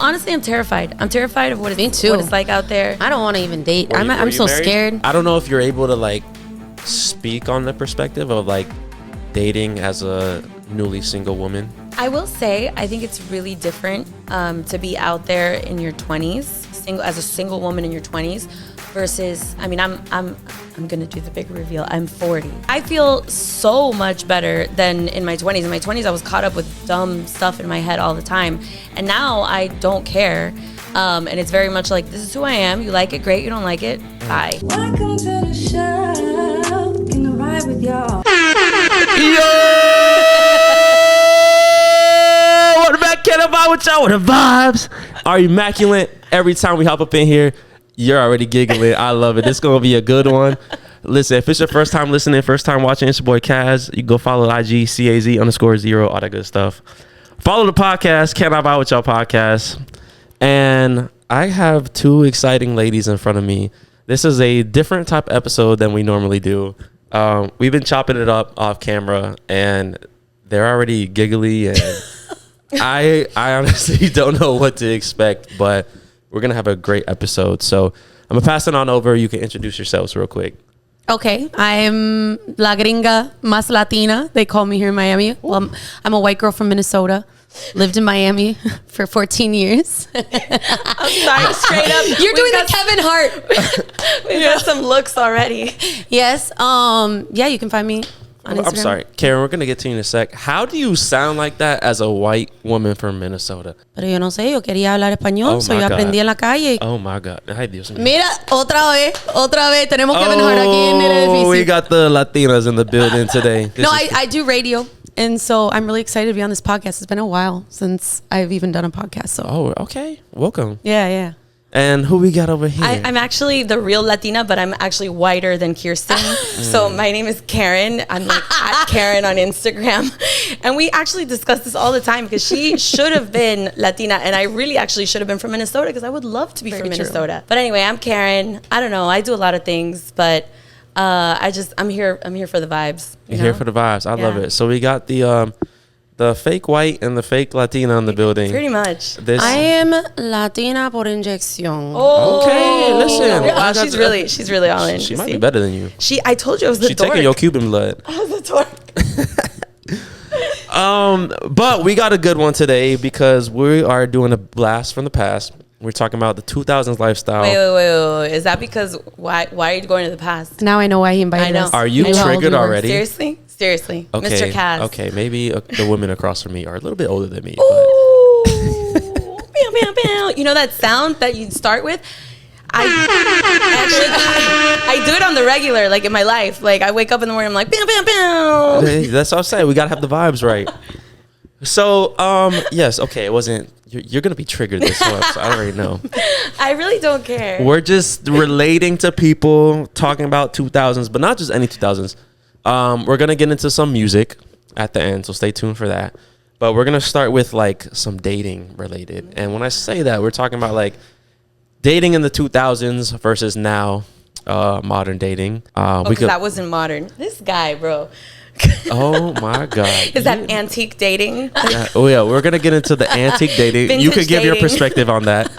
Honestly, I'm terrified. I'm terrified of what it's like out there. I don't want to even date. I'm so married? scared. I don't know if you're able to like speak on the perspective of like dating as a newly single woman. I will say, I think it's really different to be out there in your 20s, as a single woman in your 20s, versus, I mean, I'm gonna do the big reveal. I'm 40. I feel so much better than in my 20s. In my 20s, I was caught up with dumb stuff in my head all the time, and now I don't care. And it's very much like, this is who I am. You like it, great. You don't like it, bye. Welcome to the show. Can I ride with y'all? What back? Can I vibe with y'all? With the vibes are immaculate. Every time we hop up in here, you're already giggling. I love it. This is gonna be a good one. Listen, if it's your first time listening, first time watching, it's your boy Kaz. You go follow IG CAZ_0, all that good stuff. Follow the podcast, Can I Vibe with Y'all podcast. And I have two exciting ladies in front of me. This is a different type episode than we normally do. We've been chopping it up off camera, and they're already giggly, and I honestly don't know what to expect, but we're going to have a great episode. So I'm going to pass it on over. You can introduce yourselves real quick. Okay, I'm La Gringa Más Latina. They call me here in Miami. Well, I'm a white girl from Minnesota. Lived in Miami for 14 years. I'm sorry, straight up. You're doing the Kevin Hart. We've got some looks already. Yes. Yeah, you can find me on Instagram. I'm sorry, Karen, we're going to get to you in a sec. How do you sound like that as a white woman from Minnesota? Pero yo no sé, yo quería hablar español, so yo aprendí en la calle. Oh my God. Ay, Dios mío. Mira, otra vez. Tenemos Kevin Hart aquí en el edificio. We got the Latinas in the building today. No, I do radio. And so I'm really excited to be on this podcast. It's been a while since I've even done a podcast. So. Oh, okay. Welcome. Yeah. And who we got over here? I'm actually the real Latina, but I'm actually whiter than Kirsten. So my name is Karen. I'm like at Karen on Instagram. And we actually discuss this all the time because she should have been Latina. And I really actually should have been from Minnesota because I would love to be from Minnesota. But anyway, I'm Karen. I don't know. I do a lot of things, but I'm here for the vibes. You're here for the vibes. I love it. So we got the fake white and the fake Latina in the building. Pretty much. I am Latina por inyección. Oh, okay. Listen. Wow, she's really all in. She might be better than you. I told you I was the dork. She's taking your Cuban blood. I was the dork. But we got a good one today because we are doing a blast from the past. We're talking about the 2000s lifestyle. Wait. Is that because why are you going to the past? Now I know why he invited us. Are you triggered already? Seriously. Okay. Mr. Kaz. Okay, maybe the women across from me are a little bit older than me. Ooh. Bam, bam, bam. You know that sound that you start with? I do it on the regular, like in my life. Like I wake up in the morning, I'm like, bam, bam, bam. Hey, that's what I'm saying. We got to have the vibes right. So, yes, okay, it wasn't... You're going to be triggered this one, so I already know. I really don't care. We're just relating to people, talking about 2000s, but not just any 2000s. We're going to get into some music at the end, so stay tuned for that. But we're going to start with, like, some dating related. And when I say that, we're talking about, like, dating in the 2000s versus now, modern dating. Because that wasn't modern. This guy, bro. Oh my God. Is that antique dating? Yeah, we're gonna get into the antique dating. Vintage you could give dating. your perspective on that.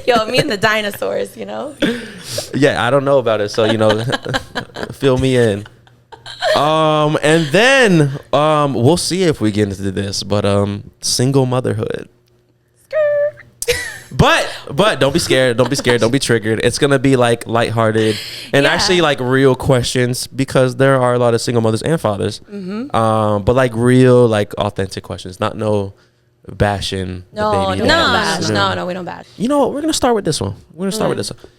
Yo, me and the dinosaurs, you know? Yeah, I don't know about it, so fill me in. And then we'll see if we get into this, but single motherhood. But don't be scared. Don't be triggered. It's going to be like lighthearted and actually like real questions because there are a lot of single mothers and fathers. Mm-hmm. But like real, like authentic questions, not no bashing. No, we don't bash. No, we don't bash. You know what? We're going to start with this one.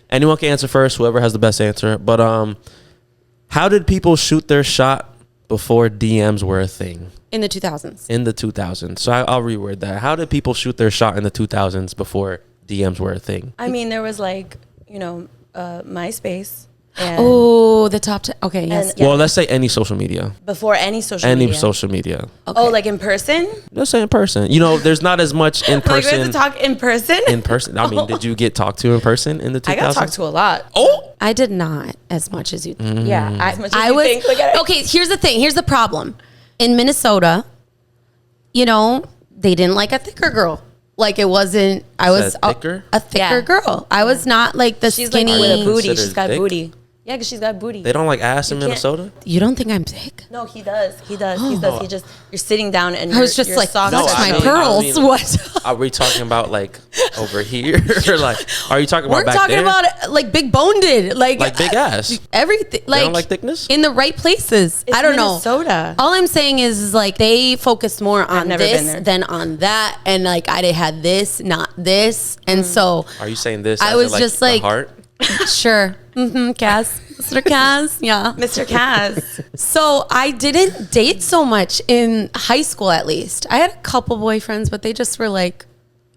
Anyone can answer first, whoever has the best answer. But how did people shoot their shot before DMs were a thing? In the 2000s. In the 2000s. So I'll reword that. How did people shoot their shot in the 2000s before DMs were a thing? I mean, there was like, MySpace. Oh, the top 10. Okay, yes. Well, let's say any social media. Before any social media. Any social media. Okay. Oh, like in person? Let's say in person. There's not as much in person. Like we have to talk in person? In person. I mean, did you get talked to in person in the 2000s? I got talked to a lot. Oh! I did not as much as you. Yeah, as much as you think. Look at it. Okay, here's the thing. Here's the problem. In Minnesota, they didn't like a thicker girl. Like it wasn't. I was thicker? a thicker Yeah. girl. I was not like the She's skinny. like with a booty. Considered She's got thick? booty. Yeah, because she's got booty. They don't like ass in You can't- Minnesota? You don't think I'm thick? No, he does. He does. He does. He just, you're sitting down and I was your- just your like, socks touch No, are I my mean- I pearls. mean- What? Are we talking about like over here? Or like, are you talking about We're back talking there? about like big boned, like Like big ass? everything. They Like don't like thickness? in the right places. It's I don't know. Minnesota. All I'm saying is like they focused more on never been this there. than on that, and like I had this, not this, and so Are you saying this? I as was in, just the like- heart? sure, Cass, Mr. Cass, yeah. Mr. Kaz. So I didn't date so much in high school, at least. I had a couple boyfriends, but they just were like,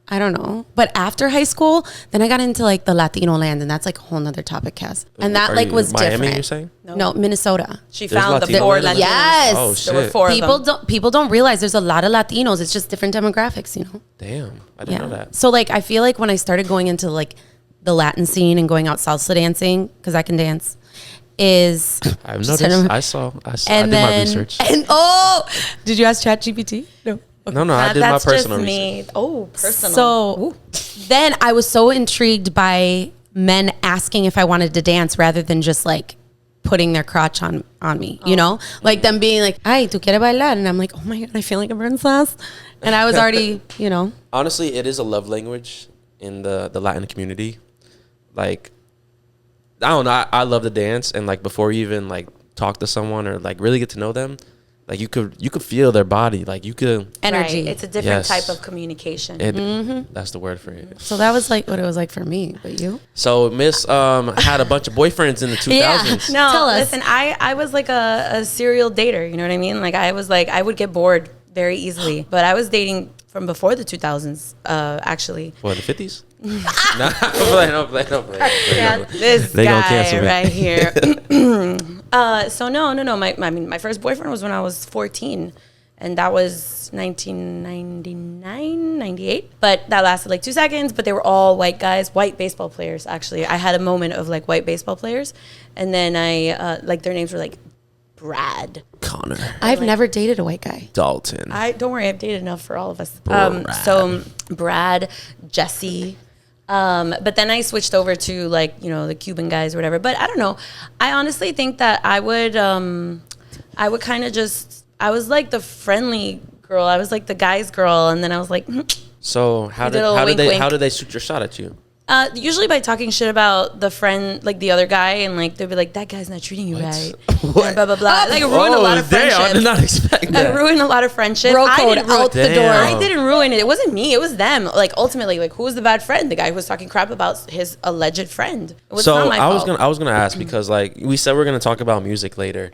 I don't know. But after high school, then I got into like the Latino land, and that's like a whole nother topic, Cass. And that Are like you was Miami, different. you're saying? No, Minnesota. She There's found the Latino four women? Latinos. Yes. Oh, There were shit. four People of them. don't realize there's a lot of Latinos. It's just different demographics, you know. Damn. I didn't know that. So like I feel like when I started going into like the Latin scene and going out salsa dancing, because I can dance, is I've just noticed. hit 'em. I saw. I And did my then research. and did you ask ChatGPT? No. No, I did my That's personal just research. me. Oh, personal. So then I was so intrigued by men asking if I wanted to dance rather than just like putting their crotch on me, you know? Like them being like, ay, tu quieres bailar? And I'm like, oh my God, I feel like a princess. And I was already, you know. Honestly, it is a love language in the Latin community. Like, I don't know. I love to dance, and like before you even like talk to someone or like really get to know them, like you could feel their body. Like you could. Energy. Right. It's a different Yes. type of communication. That's the word for it. So that was like what it was like for me. But you? So Miss had a bunch of boyfriends in the 2000s. No, Tell us. listen, I was like a serial dater. You know what I mean? Like I was like, I would get bored very easily. But I was dating from before the 2000s, actually. What, the 50s? No, I'm playing. Yeah, this They gonna guy cancel me. right here. So no. My first boyfriend was when I was 14, and that was 1999, 98. But that lasted like 2 seconds. But they were all white guys, white baseball players. Actually, I had a moment of like white baseball players, and then I like their names were like Brad. Connor. I've never dated a white guy. Dalton. Don't worry, I've dated enough for all of us. Brad. So Brad, Jesse. But then I switched over to like, you know, the Cuban guys or whatever. But I don't know. I honestly think that I would kind of just, I was like the friendly girl. I was like the guy's girl. And then I was like, So how did they shoot your shot at you? usually by talking shit about the friend, like the other guy, and like they'd be like, "That guy's not treating you right," and blah blah blah. Like ruined a lot of friendships. Damn, I did not expect I that. ruined a lot of friendships. Bro I code didn't ruin- out the door. Damn. I didn't ruin it. It wasn't me. It was them. Like ultimately, like who was the bad friend? The guy who was talking crap about his alleged friend. It was So not my fault. I was gonna ask because like we said we're gonna talk about music later,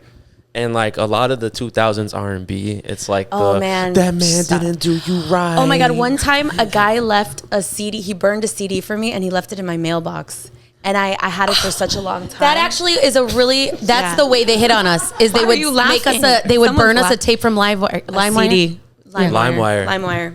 and like a lot of the 2000s R&B, it's like Oh, man. that man Stop. didn't do you right. Oh my God. One time a guy left a CD. He burned a CD for me and he left it in my mailbox. And I had it for such a long time. That actually is a really, that's Yeah. the way they hit on us, is Why they are would you make us laughing? they would Someone's burn us a laugh- tape from LimeWire CD. LimeWire. LimeWire.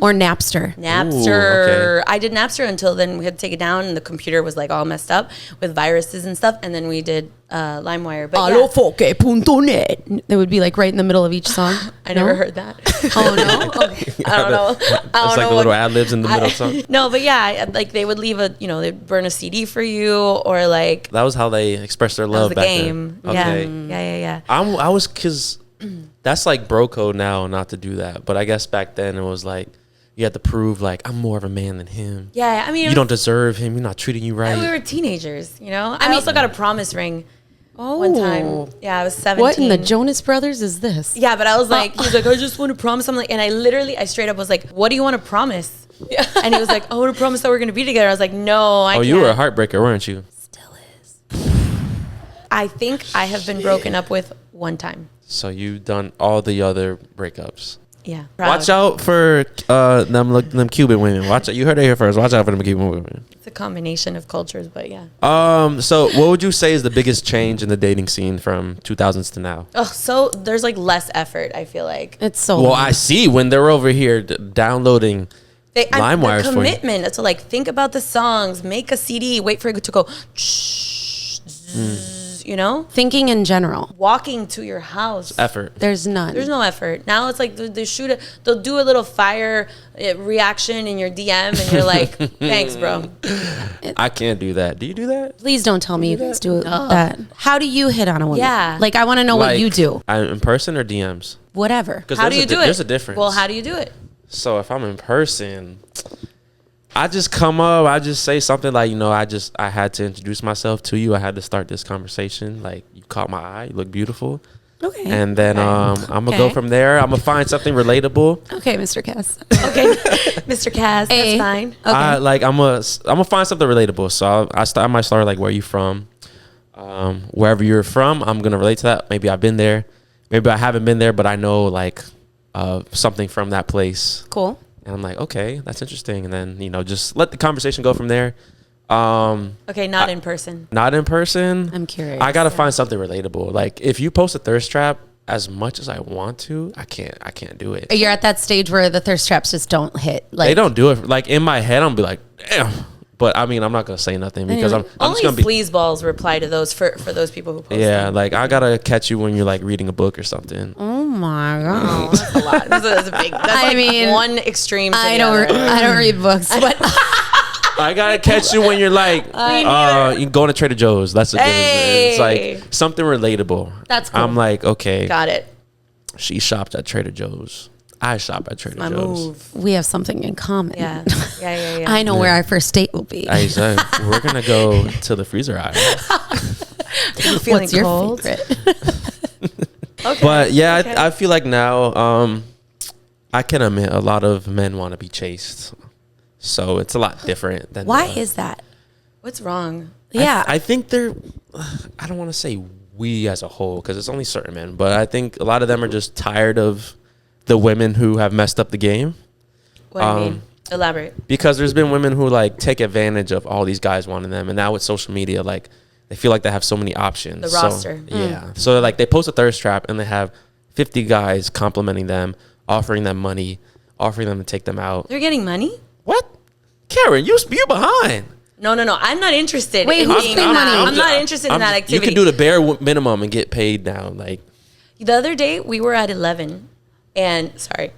or Napster. Napster. okay. I did Napster until then we had to take it down and the computer was like all messed up with viruses and stuff. And then we did LimeWire. But yeah, Alofoque.net. They would be like right in the middle of each song. I never heard that. Oh no. Okay. I don't know. It's like the little ad libs in the middle of something. No, but yeah, like they would leave they'd burn a CD for you or like That was how they expressed their that was love the back game. then. Yeah. Okay. Yeah. I was because that's like bro code now not to do that. But I guess back then it was like you had to prove like I'm more of a man than him. Yeah, I mean, You don't deserve him. You're not treating you right. we were teenagers, you know? I also got a promise ring one time. Yeah, I was 17. What in the Jonas Brothers is this? Yeah, but I was like, he was like, I just want to promise. I'm like, and I straight up was like, what do you want to promise? And he was like, I want to promise that we're going to be together. I was like, no, I can't. you were a heartbreaker, weren't you? Still is. I think I have been broken up with one time. So you've done all the other breakups. Yeah. Watch out for them Cuban women. Watch out. You heard it here first. Watch out for them Cuban women. It's a combination of cultures, but yeah. So what would you say is the biggest change in the dating scene from 2000s to now? Oh, so there's like less effort, I feel like. It's so Well, I see when they're over here downloading LimeWire the for you. commitment to like think about the songs, make a CD, wait for it to go, you know? Thinking in general. Walking to your house. Effort. There's none. There's no effort. Now it's like they'll do a little fire reaction in your DM and you're like, thanks, bro. I can't do that. Do you do that? Please don't tell me you guys do that. How do you hit on a woman? Yeah. Like, I want to know what you do. In person or DMs? Whatever. How do you do it? There's a difference. Well, how do you do it? So if I'm in person, I just come up, I just say something like, I had to introduce myself to you. I had to start this conversation. Like, you caught my eye. You look beautiful. Okay. And then I'm going to go from there. I'm going to find something relatable. Okay, Mr. Cass. Okay. Mr. Kaz, that's fine. Okay. I'm gonna find something relatable. So I might start like, where are you from? Wherever you're from, I'm gonna relate to that. Maybe I've been there, maybe I haven't been there, but I know like something from that place. Cool. And I'm like, okay, that's interesting. And then just let the conversation go from there. Okay, not in person. Not in person. I'm curious. I gotta find something relatable. Like if you post a thirst trap, as much as I want to, I can't do it. You're at that stage where the thirst traps just don't hit. Like, They don't do it. Like in my head, I'm be like, damn. But I mean, I'm not gonna say nothing because I'm Only just gonna be. sleazeballs reply to those for those people who post. Yeah, them. like I gotta catch you when you're like reading a book or something. Oh my god. Oh, that's a lot. That's a big. That's I like mean, one extreme. To I the other. don't read books, but I gotta catch you when you're like, you going to Trader Joe's. That's a good. It's like something relatable. That's cool. I'm like, okay, Got it. she shopped at Trader Joe's. I shop at Trader My Joe's. move. we have something in common. Yeah. Yeah. I know where our first date will be. I said we're gonna go to the freezer aisle. You feeling What's your cold? favorite? Okay. But yeah, Okay. I feel like now I can admit a lot of men want to be chased, so it's a lot different than Why is that? What's wrong? Yeah. I think they're. I don't want to say we as a whole because it's only certain men, but I think a lot of them are just tired of the women who have messed up the game. What do you mean? Elaborate. Because there's been women who like take advantage of all these guys wanting them, and now with social media, like they feel like they have so many options. The So, roster. Yeah. So like they post a thirst trap and they have 50 guys complimenting them, offering them money, offering them to take them out. They're getting money? What? Karen, you behind. No. I'm not interested. Wait, in who's being paying money? I'm not interested in that You activity. can do the bare minimum and get paid now. Like, The other day we were at 11, and sorry.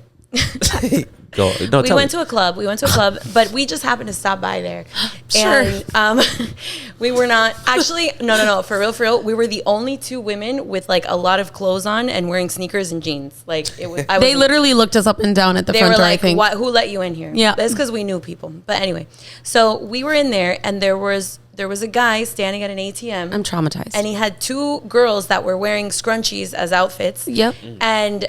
go. No, We went to a club, but we just happened to stop by there. Sure. And we were not actually no, for real. We were the only two women with like a lot of clothes on and wearing sneakers and jeans. Like it was They literally looked us up and down at the they front were door, like, I think. who let you in here? Yeah. That's because we knew people. But anyway, so we were in there and there was a guy standing at an ATM. I'm traumatized. And he had two girls that were wearing scrunchies as outfits. Yep. And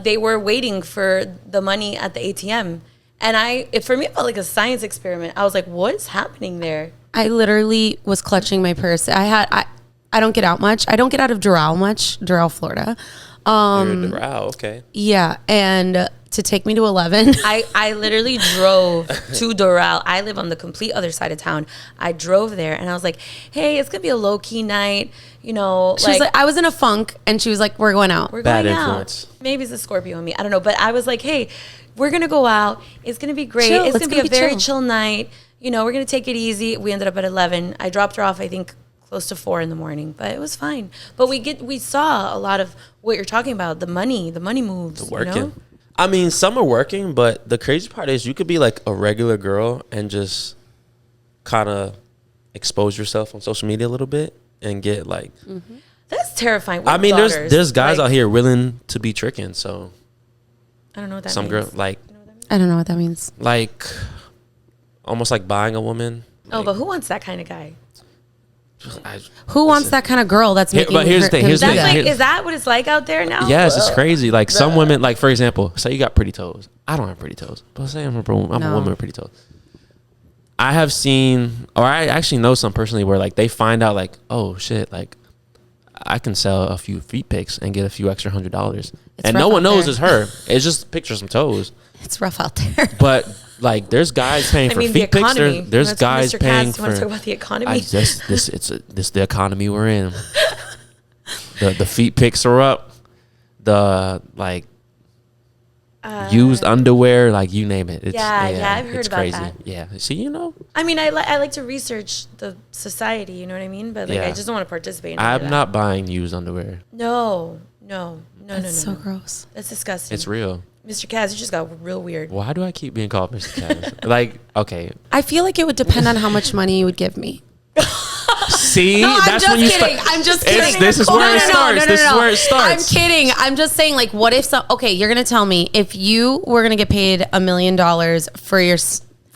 they were waiting for the money at the ATM. And for me, it felt like a science experiment. I was like, what is happening there? I literally was clutching my purse. I don't get out much. I don't get out of Doral, Florida. Wow, okay. Yeah, and to take me to 11. I literally drove to Doral. I live on the complete other side of town. I drove there and I was like, hey, it's going to be a low key night. You know, She was like, I was in a funk, and she was like, we're going out. we're Bad going influence. out. Maybe it's a Scorpio in me. I don't know. But I was like, hey, we're going to go out. It's going to be great. Chill. It's It's going to gonna be a be very chill. chill night. You know, we're going to take it easy. We ended up at 11. I dropped her off, I think, close to 4 in the morning, but it was fine. But we saw a lot of what you're talking about, the money moves. Working. You know? I mean, some are working, but the crazy part is you could be like a regular girl and just kind of expose yourself on social media a little bit and get like. That's terrifying. We I have mean, daughters. there's guys Like, out here willing to be tricking. So I don't know what that some means. girl like I don't know what that means. almost like buying a woman. Oh, but who wants that kind of guy? Who wants that kind of girl that's Here- making but here's the thing, him here's the do That's thing. that? like, is that what it's like out there now? Yes, it's crazy. Like some women, like for example, say you got pretty toes. I don't have pretty toes, but say I'm a No. woman with pretty toes. I have seen, or I actually know some personally where like they find out like, oh shit, like I can sell a few feet pics and get a few extra $100, and no rough one out knows there. it's her. It's just pictures of toes. It's rough out there. But like, there's guys paying I for mean, the feet pics. economy. There's That's guys Mr. paying Cass, you want to for. talk about the economy? This the economy we're in. The feet pics are up. The like. used underwear, like you name it. It's, I've heard it's about crazy. that. Yeah, see, you know, I mean, I like to research the society, you know what I mean? But like, Yeah. I just don't want to participate in any of I'm that. not buying used underwear. No. That's so gross. That's disgusting. It's real. Mr. Kaz, you just got real weird. Why do I keep being called Mr. Kaz? Like, okay, I feel like it would depend on how much money you would give me. see, No, I'm that's just when you kidding. start. I'm just It's- kidding. this is where it starts. This is where it I'm starts. kidding. I'm just saying, like, what if okay, you're gonna tell me if you were gonna get paid $1 million for your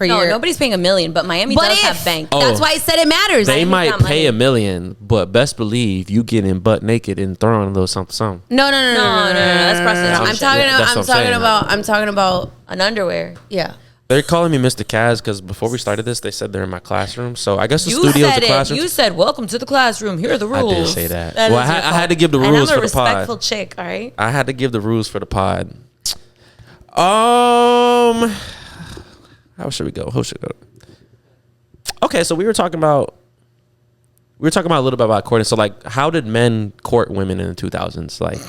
No, nobody's paying $1 million, but Miami But does if have bank. Oh. that's why I said it matters. They might got pay money. $1 million, but best believe you getting butt naked and throwing a little something. No. That's prostitution. I'm talking about An underwear. yeah. They're calling me Mr. Kaz because before we started this, they said they're in my classroom. So I guess the You studio's said a it. classroom. You said, "Welcome to the classroom. Here are the I rules." did say that. That Well, is your I had to fault. give the And rules I'm for a the pod. respectful chick. All right. I had to give the rules for the pod. How should we go? Who should go? Okay, so we were talking about a little bit about courting. So like, how did men court women in the 2000s? Like,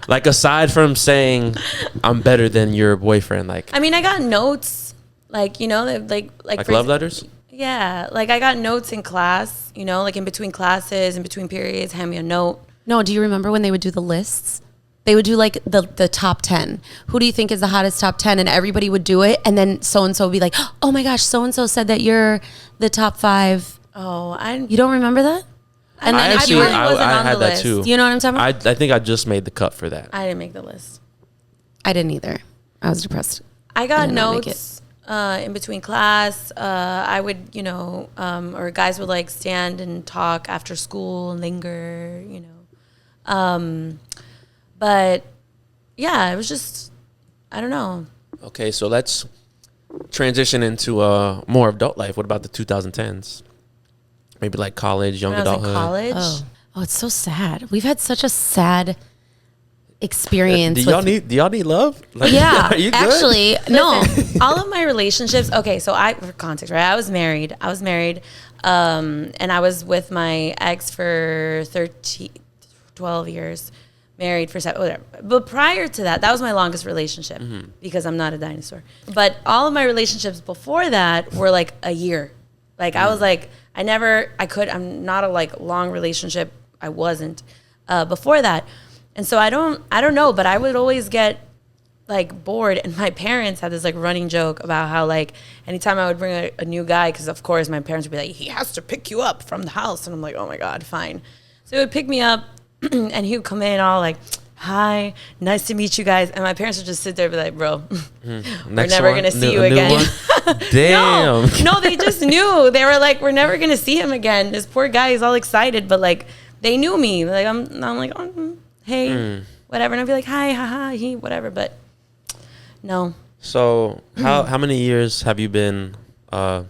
like aside from saying I'm better than your boyfriend, like I mean, I got notes, like like for love ex- letters. Yeah, like I got notes in class. You know, like in between classes, in between periods, hand me a note. No, do you remember when they would do the lists? They would do like the top 10. Who do you think is the hottest top 10? And everybody would do it. And then so-and-so would be like, oh my gosh, so-and-so said that you're the top 5. Oh, You don't remember that? And I then if actually, you were, wasn't I on had the that list. too. you know what I'm talking about? I think I just made the cut for that. I didn't make the list. I didn't either. I was depressed. I got did not make notes in between class. I would, or guys would like stand and talk after school and linger, But yeah, it was just, I don't know. Okay, so let's transition into more adult life. What about the 2010s? Maybe like college, young When I was in adulthood. college. Oh, it's so sad. We've had such a sad experience. Do y'all need love? Like, Yeah, are you good? actually, no. All of my relationships. Okay, so for context, right? I was married, and I was with my ex for 12 years, married for 7, whatever. But prior to that, that was my longest relationship because I'm not a dinosaur. But all of my relationships before that were like a year. Like I was like, I'm not a like long relationship. I wasn't before that. And so I don't know, but I would always get like bored. And my parents had this like running joke about how like anytime I would bring a new guy, because of course my parents would be like, he has to pick you up from the house. And I'm like, oh my God, fine. So he would pick me up and he would come in all like, hi, nice to meet you guys. And my parents would just sit there and be like, bro, we're never going to see you again. Damn. No, they just knew. They were like, we're never going to see him again. This poor guy is all excited, but like they knew me. Like I'm like, oh, hey, whatever. And I'd be like, hi, haha, he, whatever. But no. So how many years have you been, I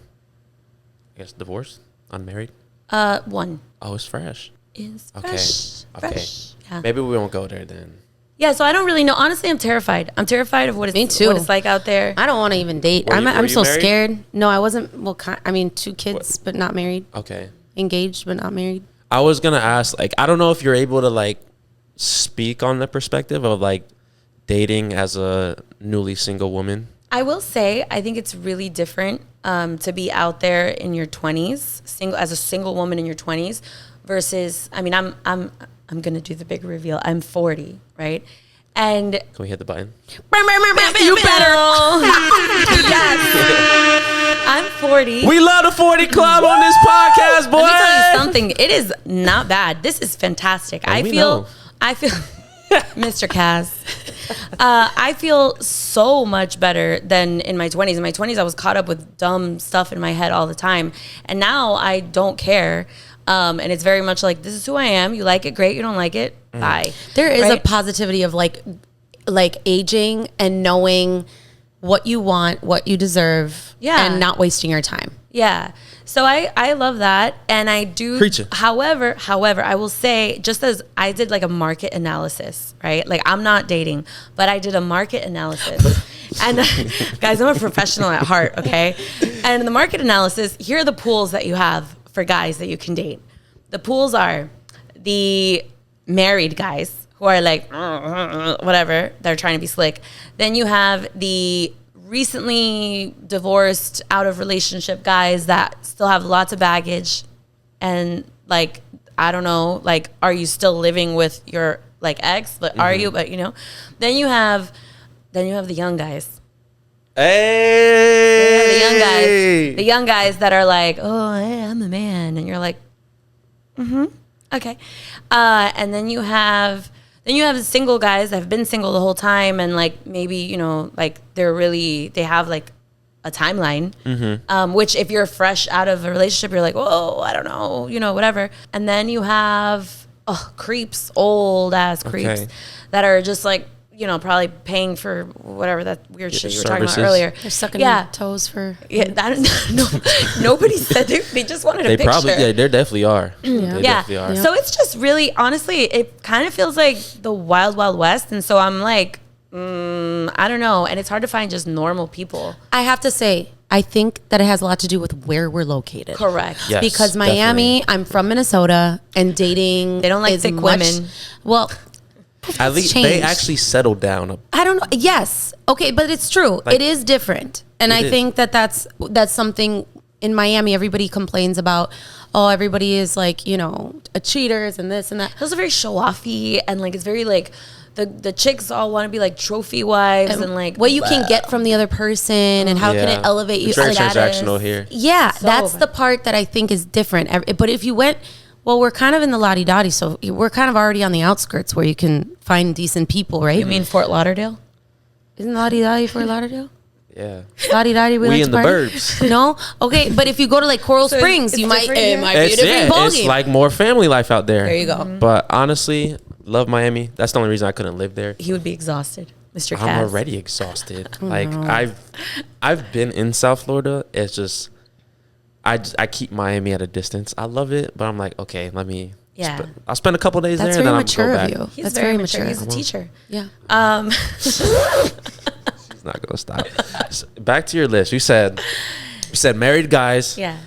guess, divorced, unmarried? 1 Oh, it's fresh. is Okay. fresh. Okay. Fresh. Yeah. Maybe we won't go there then. Yeah, so I don't really know. Honestly, I'm terrified. I'm terrified of what Me it's, too. what it's like out there. I don't want to even date. Were I'm you so married? scared. No, I wasn't. Well, 2 kids, but not married. Okay. Engaged, but not married. I was gonna ask, like, I don't know if you're able to like speak on the perspective of like dating as a newly single woman. I will say, I think it's really different to be out there in your 20s, as a single woman in your 20s, versus. I mean, I'm gonna do the big reveal. I'm 40, right? And Can we hit the button? you better. Yes. I'm 40. We love the 40 Club on this podcast, boy. Let me tell you something. It is not bad. This is fantastic. we I feel, Mr. Kaz. I feel so much better than in my 20s. In my 20s, I was caught up with dumb stuff in my head all the time. And now I don't care. And it's very much like, this is who I am. You like it, great. You don't like it, bye. There is a Right? positivity of like aging and knowing what you want, what you deserve, Yeah. and not wasting your time. Yeah. So I love that. And I do. Preaching. However, I will say, just as I did like a market analysis, right? Like I'm not dating, but I did a market analysis. And guys, I'm a professional at heart, okay? And in the market analysis, here are the pools that you have for guys that you can date. The pools are the married guys who are like whatever, they're trying to be slick. Then you have the recently divorced, out of relationship guys that still have lots of baggage, and like, I don't know, like, are you still living with your like ex? But are you? But you know, then you have the young guys. Hey, The young guys that are like, oh, hey, I'm a man, and you're like, okay. And then you have the single guys that have been single the whole time, and like maybe, you know, like they have like a timeline, which if you're fresh out of a relationship, you're like, oh, I don't know, you know, whatever. And then you have creeps, old ass creeps that are just like, you know, probably paying for whatever that weird shit you were talking about earlier. They're sucking your toes for. Yeah, nobody said they just wanted a they picture. probably, yeah, they definitely are. Yeah. They definitely are. So it's just really, honestly, it kind of feels like the wild, wild west. And so I'm like, I don't know. And it's hard to find just normal people. I have to say, I think that it has a lot to do with where we're located. Correct. Yes, because Miami, definitely. I'm from Minnesota, and dating, They don't like is thick much- women. Well, At least they changed. actually settled down. I don't know. Yes. Okay, but it's true. Like, it is different. And it I is. think that's something in Miami everybody complains about. Oh, everybody is like, you know, cheaters and this and that. Those are very show offy, and like it's very like the chicks all want to be like trophy wives and like what you can get from the other person and how can Yeah. it elevate you. It's very Like, transactional here. yeah, So that's bad. the part that I think is different. But if you went, well, we're kind of in the la-di-da-di, so we're kind of already on the outskirts where you can find decent people, right? You mean Fort Lauderdale? Isn't la-di-da-di for Lauderdale? Yeah. La-di-da-di, We like in to the party? burbs. No? Okay, but if you go to like Coral So Springs, it's you might, different it here? might be a different It's ballgame. like more family life out there. There you go. But honestly, love Miami. That's the only reason I couldn't live there. He would be exhausted, Mr. I'm Cass. already exhausted. Like I've been in South Florida. It's just I keep Miami at a distance. I love it, but I'm like, okay, let me. Yeah. I'll spend a couple days That's there, and very then mature I'll of go back. you. He's That's very very mature. mature. He's a teacher. Yeah. It's not gonna stop. Back to your list. You said married guys. Yeah.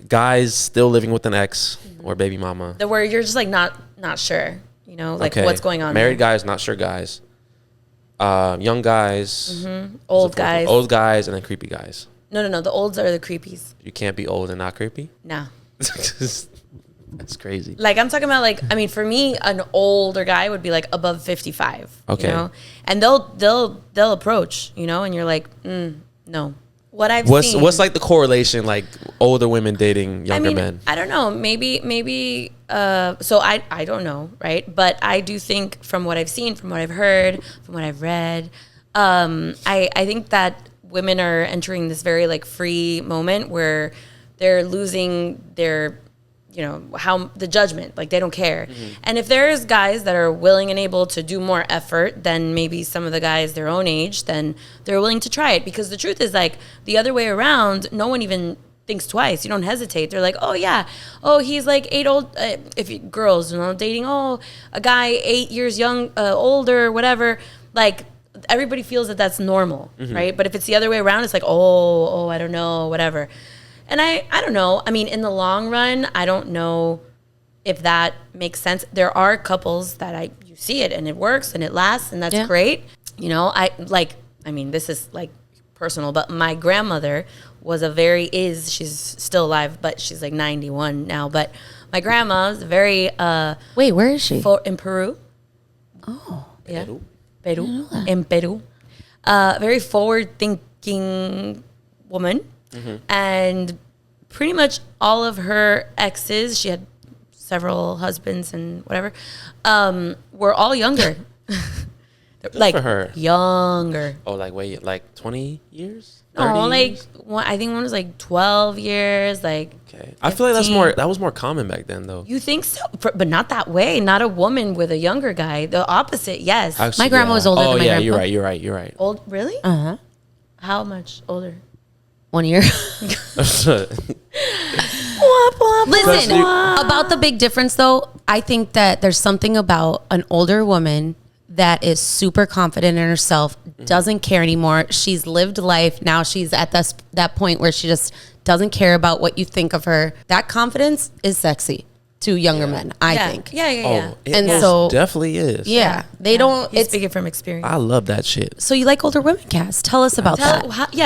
Guys still living with an ex or baby mama. The where you're just like not sure, you know, like Okay. what's going on. Married there. guys, not sure guys. Young guys. Old guys. Old guys, and then creepy guys. No. The olds are the creepies. You can't be old and not creepy. No. That's crazy. Like I'm talking about, like, I mean, for me, an older guy would be like above 55. Okay. You know, and they'll approach, you know, and you're like, no. What I've What's seen. like the correlation, like older women dating younger men? I don't know. Maybe. So I don't know, right? But I do think, from what I've seen, from what I've heard, from what I've read, I think that women are entering this very like free moment where they're losing their, you know, how the judgment, like they don't care. And if there's guys that are willing and able to do more effort than maybe some of the guys their own age, then they're willing to try it. Because the truth is, like, the other way around, no one even thinks twice. You don't hesitate. They're like, oh yeah, oh, he's like if you, girls, you know, dating, oh, a guy 8 years older, whatever, like everybody feels that that's normal, right? But if it's the other way around, it's like, oh, I don't know, whatever. And I don't know. I mean, in the long run, I don't know if that makes sense. There are couples that you see it and it works and it lasts, and that's great. You know, this is like personal, but my grandmother was she's still alive, but she's like 91 now. But my grandma was very Wait, where is she? in Peru. Oh. Yeah. Peru. In Peru. Very forward thinking woman. And pretty much all of her exes, she had several husbands and whatever, were all younger. Like for her. Younger. Oh, like wait, like 20 years? No, 30 like years? I think one was like 12 years. Like, Okay. I feel like 15. that was more common back then, though. You think so? But not that way. Not a woman with a younger guy. The opposite, yes. Actually, My grandma was older oh, than my yeah, grandpa. you're right. Old, really? Uh-huh. How much older? 1 year. Listen, about the big difference though, I think that there's something about an older woman that is super confident in herself, doesn't care anymore. She's lived life. Now she's at that point where she just doesn't care about what you think of her. That confidence is sexy. to younger men, I yeah. think. Yeah. It And most so- definitely is. Yeah. They don't. He's It's speaking from experience. I love that shit. so you like older women, Cass? Tell us about that.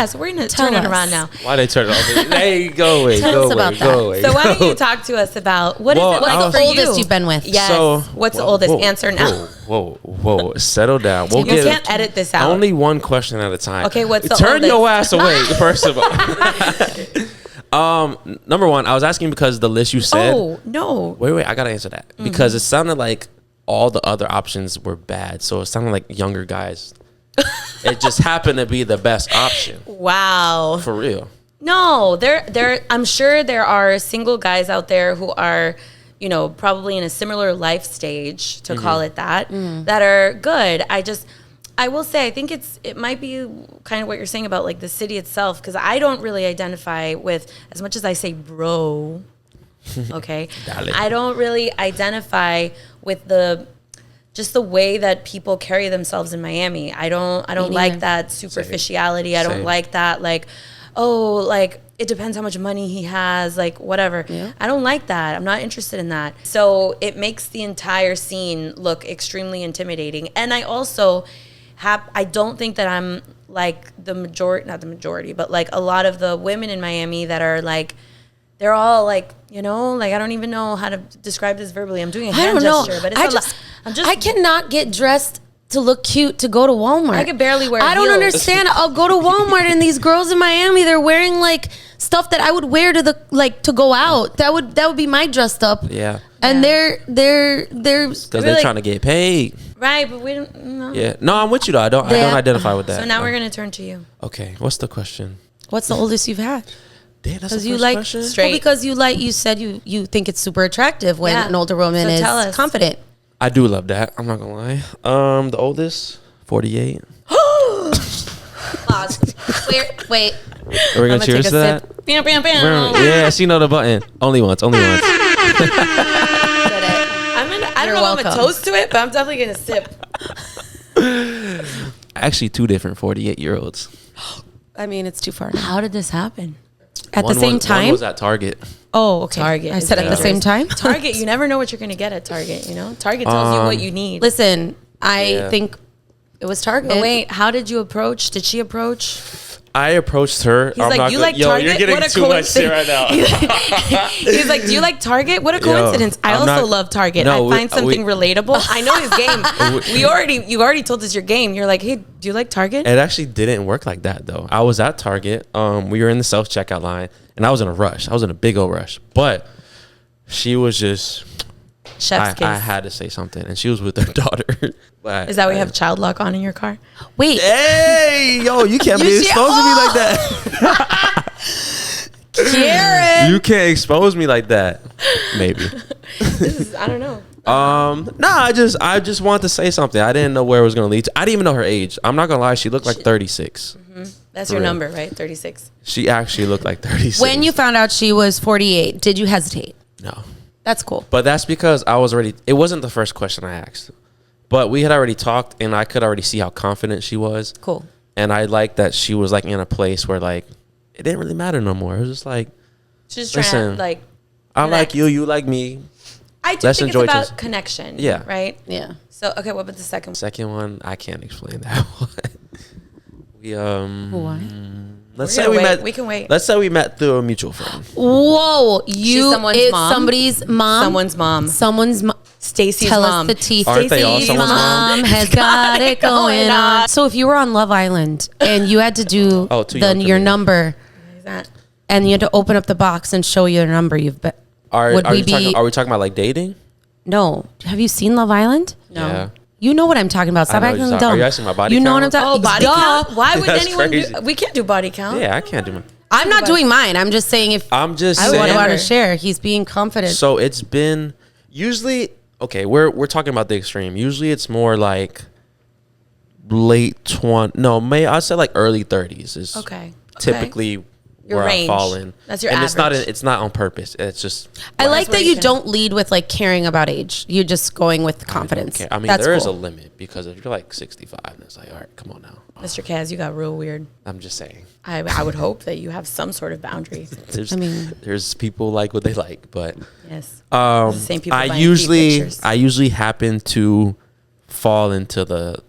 So we're gonna Tell turn it us. around now. Why they turn it off? Hey, go away. Tell go us away, about go that. away. So why go. don't you talk to us about what is Well, it like What's for the oldest you? you've been with? Yes. So What's the whoa, oldest? whoa, Answer now. Whoa. Settle down. We'll You get can't edit this out. Only one question at a time. Okay, what's the Turn your oldest? ass away, first of all. Number one, I was asking because the list you said. Oh no. Wait, I gotta answer that because it sounded like all the other options were bad. So it sounded like younger guys. It just happened to be the best option. Wow. For real. No, I'm sure there are single guys out there who are, probably in a similar life stage, to call it that, that are good. I will say, I think it might be kind of what you're saying about like the city itself, because I don't really identify with, as much as I say bro, okay, I don't really identify with just the way that people carry themselves in Miami. I don't like that superficiality. I don't Same. like that, like, oh, like it depends how much money he has, like whatever. Yeah. I don't like that. I'm not interested in that. So it makes the entire scene look extremely intimidating. And I also I don't think that I'm like not the majority, but like a lot of the women in Miami that are like, they're all like, like I don't even know how to describe this verbally. I'm doing a hand gesture, but it's I cannot get dressed to look cute to go to Walmart. I could barely wear I don't heels. understand. I'll go to Walmart and these girls in Miami, they're wearing like stuff that I would wear to go out. That would be my dressed up. Yeah. And they're Because they're like- trying to get paid. Right, but we don't know. Yeah. No, I'm with you though. I don't identify with that. So now we're going to turn to you. Okay. What's the question? what's the oldest you've had? Damn, that's Because the you first like question? Straight. Well, because you said you think it's super attractive when Yeah. an older woman So is tell us. confident. I do love that. I'm not gonna lie. The oldest, 48. Pause. Wait. Are we gonna I'ma cheers take to a that? sip. Bam, bam, bam. Yeah, she know the button. Only once. I don't You're know if I'm welcome. a toast to it, but I'm definitely going to sip. Actually, two different 48-year-olds. I mean, it's too far. How did this happen? At the same One time? was at Target. Oh, okay. Target. I said at the same time. Target, you never know what you're going to get at Target, Target tells you what you need. Listen, I Yeah. think it was Target. But wait, how did you approach? Did she approach? I approached her. He's like, you like Yo, Target? you're getting What a too much shit right coincidence. now. He's like, do you like Target? What a Yo, coincidence. I I'm also not- love Target. No, I find something we- relatable. I know his game. You already told us your game. You're like, hey, do you like Target? It actually didn't work like that though. I was at Target. We were in the self checkout line, and I was in a rush. I was in a big old rush, but she was just. Chef's kiss. I had to say something, and she was with her daughter. But Is that why you have child lock on in your car? Wait. Hey, yo, you can't be exposing me like that. Karen. You can't expose me like that. Maybe. I don't know. I just wanted to say something. I didn't know where it was gonna lead to. I didn't even know her age. I'm not gonna lie, she looked like 36. That's For your real. number, right? 36. She actually looked like 36. When you found out she was 48, did you hesitate? No. That's cool. But that's because it wasn't the first question I asked. But we had already talked, and I could already see how confident she was. Cool. And I liked that she was like in a place where like it didn't really matter no more. It was just like, She's trying to Listen, like. I Connect. like you like me. I do Let's think it's enjoy about just- connection. Yeah. Right. Yeah. So okay, what about the second one? Second one, I can't explain that one. We Why? let's We're say gonna we wait. met. We can wait. Let's say we met through a mutual friend. Whoa, someone's it's mom? somebody's mom. Someone's mom. Someone's mom. Stacy's Tell mom. us the tea. Aren't they all Stacy's someone's mom? has got it going on. So if you were on Love Island and you had to do Oh, too young for your me. number Is that? and you had to open up the box and show your number, Are would we we be? are we talking about like dating? No. Have you seen Love Island? No. Yeah. You know what I'm talking about. Stop I know acting what you're dumb. Are you asking my body You know what count? I'm Oh, talking. body Duh. count? Why would That's anyone crazy. do? We can't do body count. Yeah, I can't do it. I'm not doing mine. I'm just saying if I'm just I saying. want to share. He's being confident. So it's been usually okay. We're talking about the extreme. Usually it's more like late 20. No, I'd say like early 30s is Okay. typically where range. I fall in. That's your and average. it's not on purpose. It's just I like where that you you can- don't lead with like caring about age. You're just going with confidence. okay. I mean, That's there is cool. a limit, because if you're like 65, and it's like, all right, come on now. Mr. Kaz, you got real weird. I'm just saying. I would hope that you have some sort of boundary. There's people like what they like, but Yes. The same people I buying feet pictures. usually happen to fall into the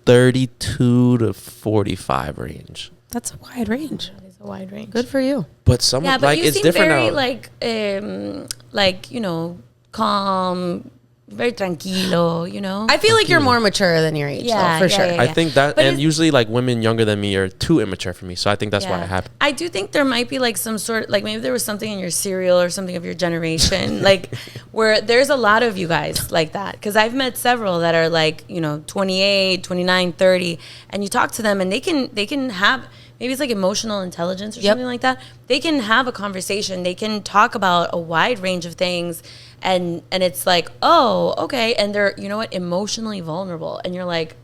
32 to 45 range. That's a wide range. It's a wide range. Good for you. But some Yeah, but like you it's seem different very now. like you know, calm, very tranquilo. You know. I feel like you're more mature than your age, Yeah, though, for yeah, sure. yeah, I think that, But and it's- usually like women younger than me are too immature for me, so I think that's why it happened. I do think there might be like some sort, like maybe there was something in your cereal or something of your generation, like where there's a lot of you guys like that. Because I've met several that are like, you know, 28, 29, 30, and you talk to them and they can have, maybe it's like emotional intelligence or Yep. something like that. They can have a conversation. They can talk about a wide range of things. And it's like, oh, okay. And they're, you know what, emotionally vulnerable. And you're like,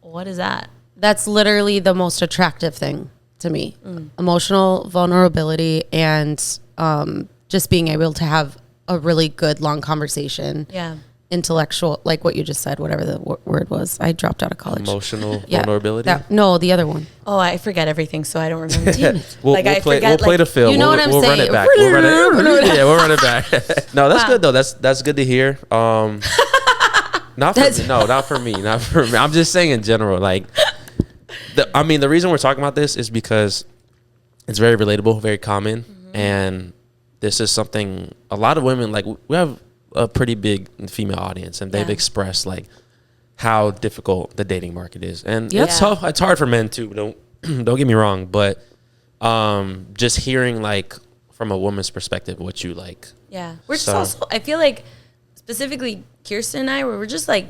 what is that? That's literally the most attractive thing to me. Emotional vulnerability and just being able to have a really good long conversation. Yeah. Intellectual, like what you just said, whatever the word was. I dropped out of college. Emotional Yeah, vulnerability. no, the other one. Oh, I forget everything, so I don't remember. Damn it. We'll I play forget, the film. You know what I'm we'll saying? Run it back. We'll run it. Yeah, we'll run it back. No, that's good though. That's good to hear. Not for me. No, not for me. Not for me. I'm just saying in general. Like, the reason we're talking about this is because it's very relatable, very common, and this is something a lot of women like. We have a pretty big female audience, and they've Yeah. expressed like how difficult the dating market is, and Yep. it's tough. It's hard for men too. Don't get me wrong, but just hearing like from a woman's perspective what you like. Yeah. We're just So- also, I feel like specifically Kirsten and I, we're just like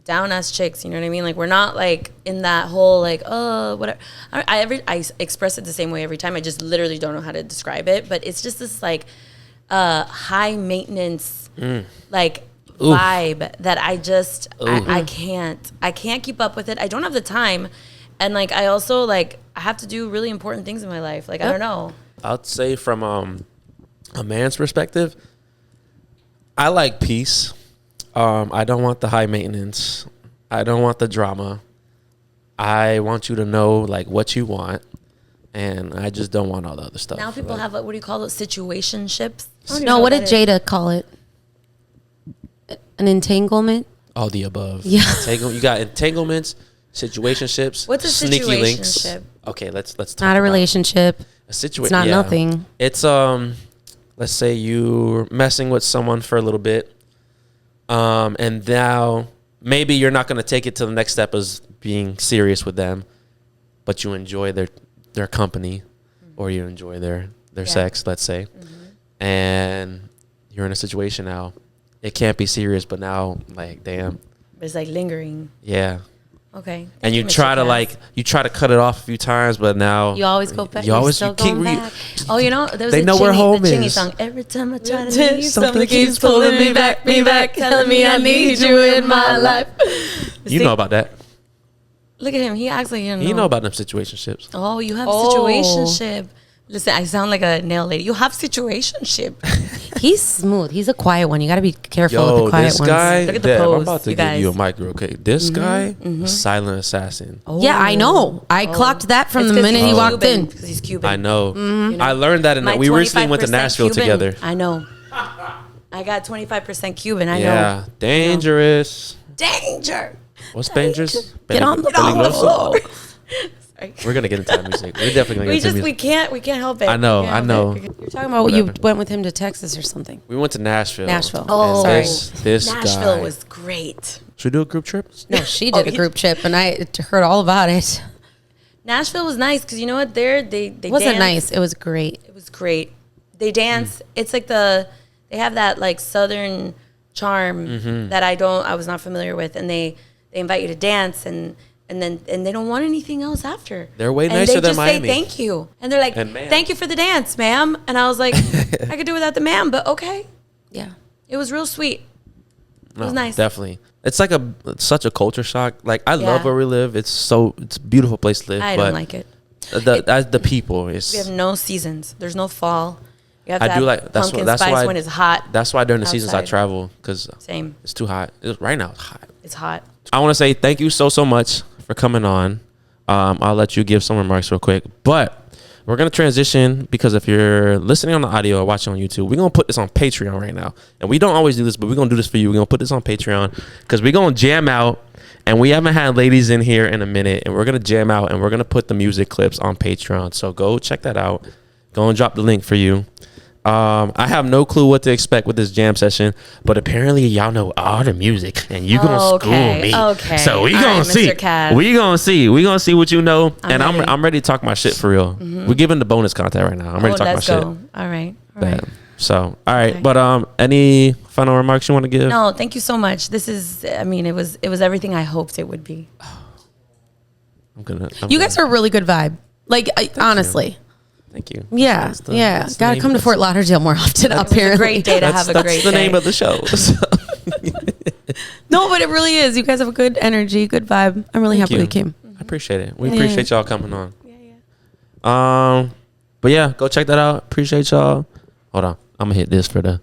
down ass chicks, you know what I mean? Like we're not like in that whole like, oh, whatever. I express it the same way every time. I just literally don't know how to describe it, but it's just this like high maintenance like vibe that I just I can't keep up with it. I don't have the time, and like I also like I have to do really important things in my life. Like I don't know. I'd say from a man's perspective, I like peace. I don't want the high maintenance. I don't want the drama. I want you to know like what you want, and I just don't want all the other stuff. Now people Like, have what do you call it? Situationships. No, what did Jada call it? An entanglement? all the above. Yeah. You got entanglements, situationships. What's a sneaky links. situationship? Okay, let's talk Not a about relationship. a situation. It's not nothing. It's let's say you're messing with someone for a little bit, and now maybe you're not going to take it to the next step as being serious with them, but you enjoy their company, or you enjoy their sex, let's say, and you're in a situation now. It can't be serious, but now like damn, It's like lingering. yeah. Okay. And you Thank try to Mr. Cass. like cut it off a few times, but now You always go back. You always still you keep going back. Oh, you know, there was They a know where Chingy, home the Chingy is. song. Every time I try to leave, something keeps pulling me back, telling me I need you in my life. you know about that. Look at him. He acts like you don't know. You know about them situationships. Oh, you have Oh. situationship. Listen, I sound like a nail lady. You have situationship. He's smooth. He's a quiet one. You got to be careful with Yo, the quiet this ones. guy, Look at the Deb, I'm pose, about to you give guys. you a mic real quick. This guy, a silent assassin. Yeah, I know. I clocked that from the minute he walked in. Because he's Cuban. I know. You know? I learned that My we recently went to 25% Nashville Cuban, together. I know. I got 25% Cuban. I Yeah, dangerous. know. Danger. What's dangerous? Get on the Peligroso. Sorry. We're gonna get into that music. We're definitely gonna get into music. We can't help it. I know, We can't I help know. it. You're talking about you Whatever. went with him to Texas or something. We went to Nashville. Nashville. Oh, And sorry. this Nashville guy. was great. Should we do a group trip? No, she Oh, did a group trip, and I heard all about it. Nashville was nice because you know what? They It wasn't dance. nice. It was great. It was great. They dance. It's like they have that like southern charm that I was not familiar with, and they invite you to dance and they don't want anything else after. They're way and nicer they than just Miami. say thank you, and they're like, And ma'am. thank you for the dance, ma'am. And I was like, I could do without the ma'am, but okay. Yeah. It was real sweet. It was No, nice. Definitely. It's like it's such a culture shock. Like I love Yeah. where we live. It's a beautiful place to live. I but don't like it. the people. We have It's no seasons. There's no fall. You have I to do have like that's pumpkin that's spice why when it's hot. That's why during the seasons I outside. travel because Same. it's too hot. Right now it's hot. It's hot. I want to say thank you so much for coming on. I'll let you give some remarks real quick, but we're gonna transition because if you're listening on the audio or watching on YouTube, we're gonna put this on Patreon right now. And we don't always do this, but we're gonna do this for you. We're gonna put this on Patreon because we're gonna jam out. And we haven't had ladies in here in a minute, and we're gonna jam out and we're gonna put the music clips on Patreon. So go check that out. Go and drop the link for you. I have no clue what to expect with this jam session, but apparently y'all know all the music, and you gonna school me. Okay. So we All gonna right, see. Mr. Cav. We gonna see. We gonna see what you know. And ready. I'm ready to talk my shit for real. We're giving the bonus content right now. I'm ready to talk my let's shit. go. All right. All right. Bam. So all right, Okay. but any final remarks you want to give? No, thank you so much. This is. I mean, it was everything I hoped it would be. You guys are a really good vibe. Like, honestly. Thank you. Yeah. That's the Gotta name come of to the- Fort Lauderdale more often, It was apparently. a great day to have a great That's the day. name of the show. No, but it really is. You guys have a good energy, good vibe. I'm really happy you. we came. I appreciate it. We Yeah. appreciate y'all coming on. But yeah, go check that out. Appreciate y'all. Hold on. I'm gonna hit this for the.